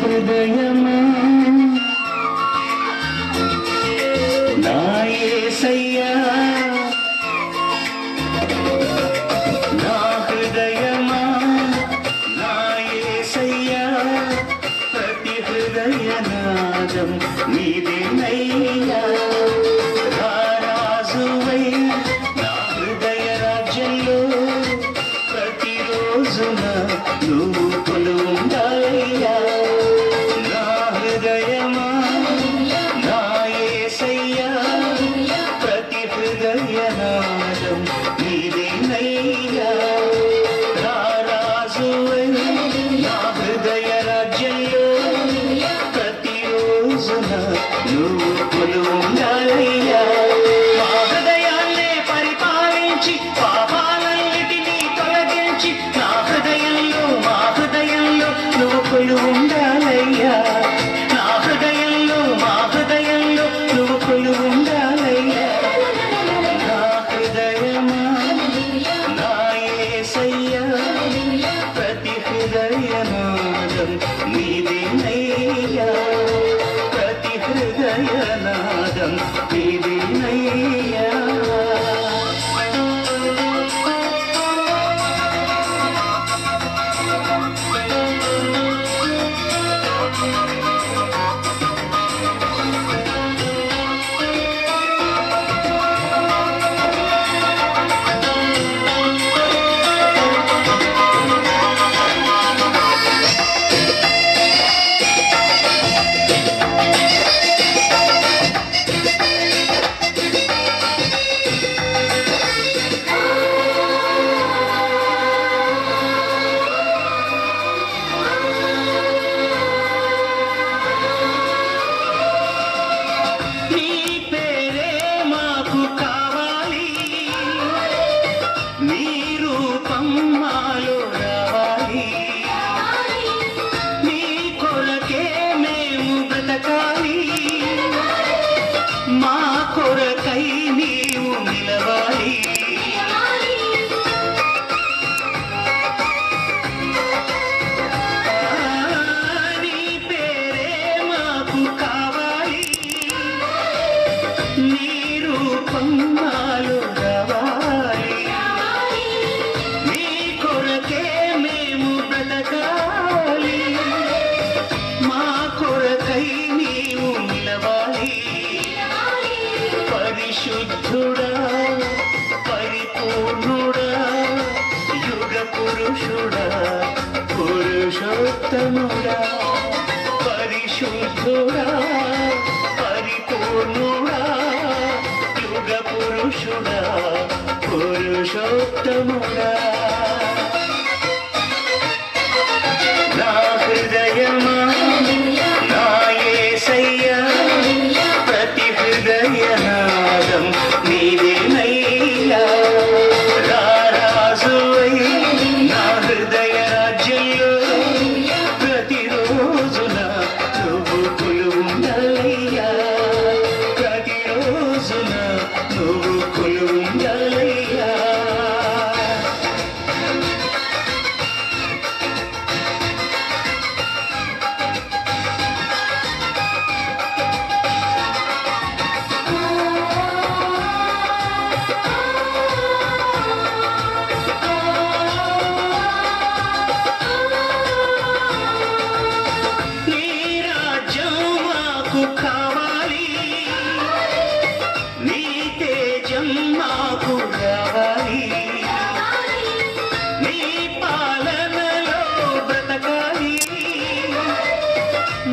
హృదయమా నా యేసయ్యా నా హృదయమా నా యేసయ్యా ప్రతి హృదయనాదం నీదేనయ్యా రారాజువై నా హృదయ రాజ్యంలో ప్రతిరోజున నువ్వు కొలువుండాలయ్యా నా హృదయమా నా యేసయ్యా ప్రతి హృదయనాదం నీదేనయ్యా రారాజువై నా హృదయ రాజ్యంలో ప్రతిరోజున నువ్వు కొలువుండాలయ్యా మా హృదయాన్నే పరిపాలించి పాపాలన్నిటినీ తొలగించి నా హృదయంలో మా హృదయంలో నువ్వు కొలువుండాలయ్యా నా హృదయంలో మా హృదయంలో నువ్వు కొలువుండాలయ్యా నా హృదయమా నా యేసయ్యా ప్రతి హృదయనాదం నీదేనయ్యా ప్రతి హృదయనాదం నీదేనయ్యా నీ పేరే మాకు కావాలి నీ రూపం మాలో రావాలి నీ కొరకే మేము బ్రతకాలి మా కొరకై నీవు నిలవాలి నీ పేరే మాకు కావాలి నీ రూపం మాలో రావాలి నీ కొరకే మేము బ్రతకాలి మా కొరకై నీవు నిలవాలి పరిశుద్ధుడా పరిపూర్ణుడా యుగ పురుషుడా పురుషోత్తముడా పరిశుద్ధుడా పరిపూర్ణుడా యుగ పురుషుడా పురుషోత్తముడా నా హృదయమా నా యేసయ్యా ప్రతి హృదయనాదం నీదేనయ్యా రారాజువై నా హృదయ రాజ్యంలో ప్రతిరోజున నువ్వు కొలువుండాలయ్యా ప్రతిరోజున నువ్వు కొలువుండాలయ్యా నీ రాజ్యం మాకు కావాలి నీ తేజం మాకు రావాలి నీ పాలనలో బ్రతకాలి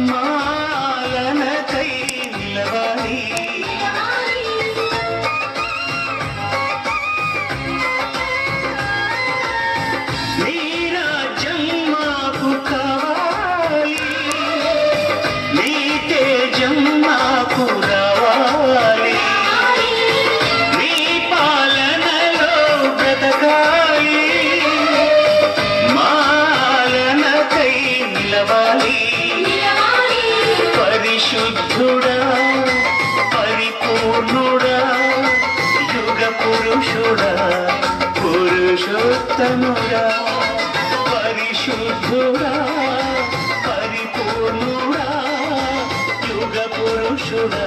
మాలనకై నిలవాలి నీ రాజ్యం మాకు కావాలి నీ తేజం మాకు రావాలి నీ పాలనలో బ్రతకాలి మాలనకై నిలవాలి పరిశుద్ధుడా పరిపూర్ణుడా యుగ పురుషుడా పురుషోత్తముడా పరిశుద్ధుడా పరిపూర్ణ పురుషుడా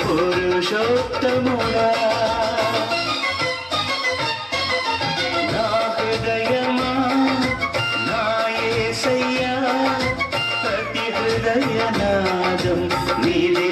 పురుషోత్తముడా నా హృదయమా నా యేసయ్యా ప్రతి హృదయనాదం నీదే